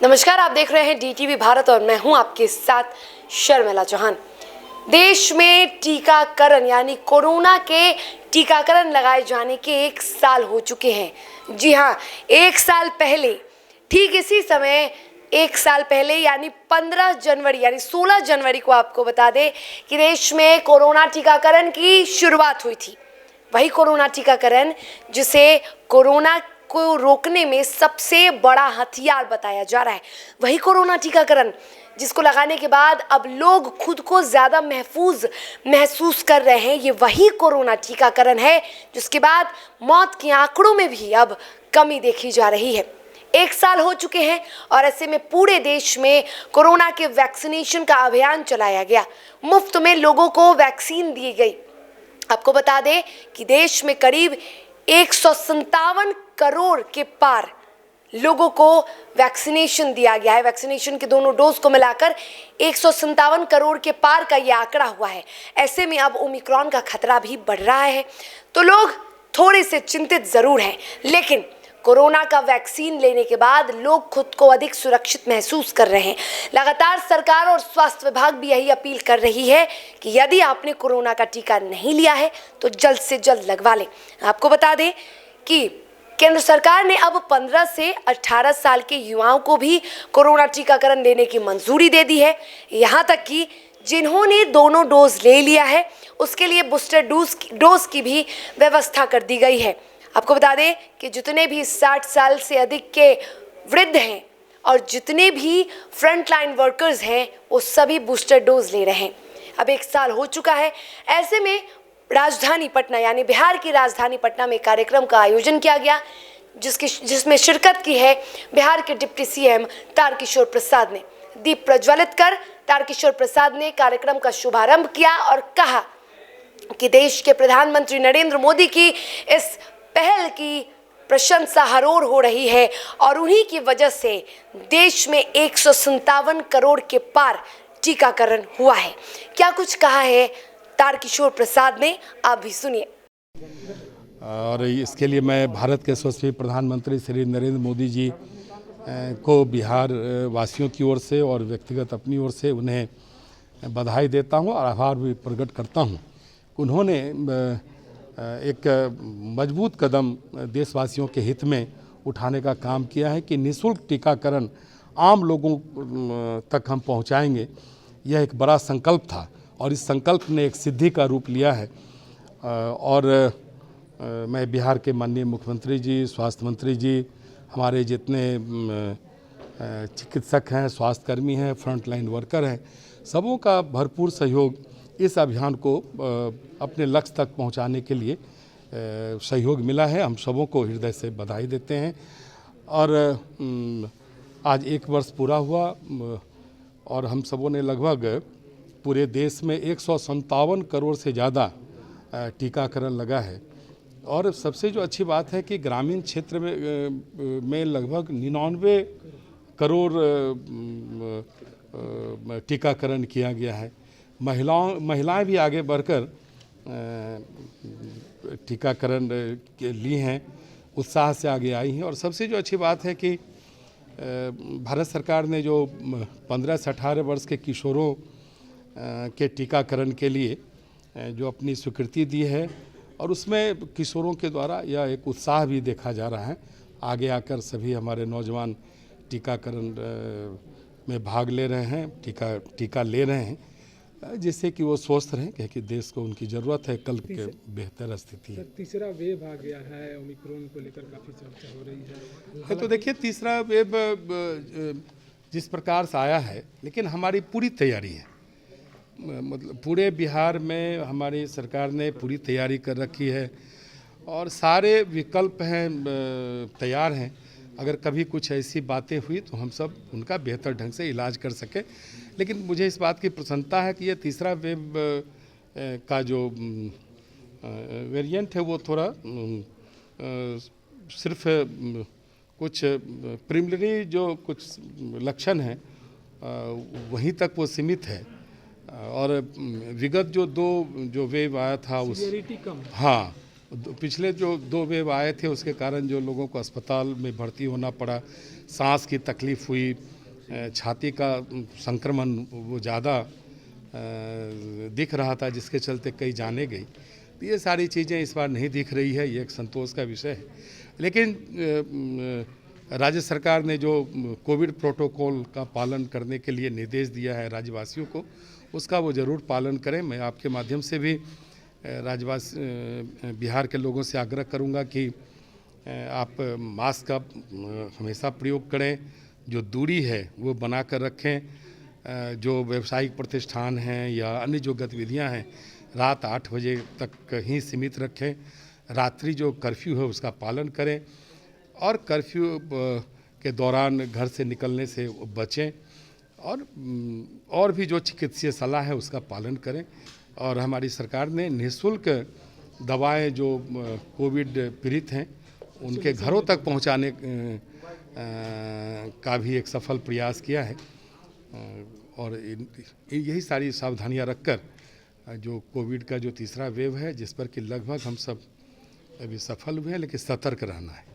नमस्कार, आप देख रहे हैं डीटीवी भारत और मैं हूं आपके साथ शर्मिला चौहान। देश में टीकाकरण यानी कोरोना के टीकाकरण लगाए जाने के 1 साल हो चुके हैं। जी हां, 1 साल पहले ठीक इसी समय 1 साल पहले यानी 15 जनवरी यानी 16 जनवरी को आपको बता दें कि देश में कोरोना टीकाकरण की शुरुआत हुई थी। वही कोरोना टीकाकरण जिसे कोरोना को रोकने में सबसे बड़ा हथियार बताया जा रहा है, वही कोरोना टीकाकरण जिसको लगाने के बाद अब लोग खुद को ज़्यादा महफूज महसूस कर रहे हैं, ये वही कोरोना टीकाकरण है जिसके बाद मौत के आंकड़ों में भी अब कमी देखी जा रही है। 1 साल हो चुके हैं और ऐसे में पूरे देश में कोरोना के वैक्सीनेशन का अभियान चलाया गया। मुफ्त में लोगों को वैक्सीन दी गई। आपको बता दें कि देश में करीब 157 करोड़ के पार लोगों को वैक्सीनेशन दिया गया है। वैक्सीनेशन के दोनों डोज को मिलाकर 157 करोड़ के पार का ये आंकड़ा हुआ है। ऐसे में अब ओमिक्रॉन का खतरा भी बढ़ रहा है, तो लोग थोड़े से चिंतित जरूर हैं, लेकिन कोरोना का वैक्सीन लेने के बाद लोग खुद को अधिक सुरक्षित महसूस कर रहे हैं। लगातार सरकार और स्वास्थ्य विभाग भी यही अपील कर रही है कि यदि आपने कोरोना का टीका नहीं लिया है तो जल्द से जल्द लगवा लें। आपको बता दें कि केंद्र सरकार ने अब 15 से 18 साल के युवाओं को भी कोरोना टीकाकरण लेने की मंजूरी दे दी है। यहाँ तक कि जिन्होंने दोनों डोज ले लिया है उसके लिए बूस्टर डोज की भी व्यवस्था कर दी गई है। आपको बता दें कि जितने भी 60 साल से अधिक के वृद्ध हैं और जितने भी फ्रंटलाइन वर्कर्स हैं वो सभी बूस्टर डोज ले रहे हैं। अब 1 साल हो चुका है। ऐसे में राजधानी पटना यानी बिहार की राजधानी पटना में कार्यक्रम का आयोजन किया गया जिसमें शिरकत की है बिहार के डिप्टी सीएम तारकिशोर प्रसाद ने। दीप प्रज्वलित कर तारकिशोर प्रसाद ने कार्यक्रम का शुभारंभ किया और कहा कि देश के प्रधानमंत्री नरेंद्र मोदी की इस पहल की प्रशंसा हर ओर हो रही है और उन्हीं की वजह से देश में 157 करोड़ के पार टीकाकरण हुआ है। क्या कुछ कहा है तारकिशोर प्रसाद ने, आप भी सुनिए। और इसके लिए मैं भारत के यशस्वी प्रधानमंत्री श्री नरेंद्र मोदी जी को बिहार वासियों की ओर से और व्यक्तिगत अपनी ओर से उन्हें बधाई देता हूं और आभार भी प्रकट करता हूं। उन्होंने एक मजबूत कदम देशवासियों के हित में उठाने का काम किया है कि निःशुल्क टीकाकरण आम लोगों तक हम पहुंचाएंगे। यह एक बड़ा संकल्प था और इस संकल्प ने एक सिद्धि का रूप लिया है। और मैं बिहार के माननीय मुख्यमंत्री जी, स्वास्थ्य मंत्री जी, हमारे जितने चिकित्सक हैं, स्वास्थ्यकर्मी हैं, फ्रंटलाइन वर्कर हैं, सबों का भरपूर सहयोग इस अभियान को अपने लक्ष्य तक पहुंचाने के लिए सहयोग मिला है। हम सबों को हृदय से बधाई देते हैं। और आज 1 वर्ष पूरा हुआ और हम सबों ने लगभग पूरे देश में 157 करोड़ से ज़्यादा टीकाकरण लगा है। और सबसे जो अच्छी बात है कि ग्रामीण क्षेत्र में लगभग 99 करोड़ टीकाकरण किया गया है। महिलाएं भी आगे बढ़कर टीकाकरण ली हैं, उत्साह से आगे आई हैं। और सबसे जो अच्छी बात है कि भारत सरकार ने जो 15 से 18 वर्ष के किशोरों के टीकाकरण के लिए जो अपनी स्वीकृति दी है और उसमें किशोरों के द्वारा यह एक उत्साह भी देखा जा रहा है। आगे आकर सभी हमारे नौजवान टीकाकरण में भाग ले रहे हैं, टीका ले रहे हैं, जिससे कि वो स्वस्थ रहें, क्योंकि देश को उनकी ज़रूरत है कल के बेहतर स्थिति है। तीसरा वेव आ गया है, ओमिक्रॉन को लेकर काफ़ी चर्चा हो रही है। तो देखिए, तीसरा वेव जिस प्रकार से आया है, लेकिन हमारी पूरी तैयारी है। मतलब पूरे बिहार में हमारी सरकार ने पूरी तैयारी कर रखी है और सारे विकल्प हैं, तैयार हैं। अगर कभी कुछ ऐसी बातें हुई तो हम सब उनका बेहतर ढंग से इलाज कर सकें। लेकिन मुझे इस बात की प्रसन्नता है कि ये तीसरा वेव का जो वेरिएंट है वो थोड़ा सिर्फ कुछ प्रिलिमिनरी जो कुछ लक्षण हैं वहीं तक वो सीमित है। और विगत जो वेव आया था उस कम, हाँ, पिछले जो 2 वेव आए थे उसके कारण जो लोगों को अस्पताल में भर्ती होना पड़ा, सांस की तकलीफ़ हुई, छाती का संक्रमण वो ज़्यादा दिख रहा था, जिसके चलते कई जाने गई। तो ये सारी चीज़ें इस बार नहीं दिख रही है, ये एक संतोष का विषय है। लेकिन राज्य सरकार ने जो कोविड प्रोटोकॉल का पालन करने के लिए निर्देश दिया है राज्यवासियों को, उसका वो ज़रूर पालन करें। मैं आपके माध्यम से भी बिहार के लोगों से आग्रह करूंगा कि आप मास्क का हमेशा प्रयोग करें, जो दूरी है वो बना कर रखें। जो व्यावसायिक प्रतिष्ठान हैं या अन्य जो गतिविधियां हैं, रात 8 बजे तक ही सीमित रखें। रात्रि जो कर्फ्यू है उसका पालन करें और कर्फ्यू के दौरान घर से निकलने से बचें और भी जो चिकित्सीय सलाह है उसका पालन करें। और हमारी सरकार ने निःशुल्क दवाएं जो कोविड पीड़ित हैं उनके घरों तक पहुंचाने का भी एक सफल प्रयास किया है। और यही सारी सावधानियां रखकर जो कोविड का जो तीसरा वेव है, जिस पर कि लगभग हम सब अभी सफल हुए हैं, लेकिन सतर्क रहना है।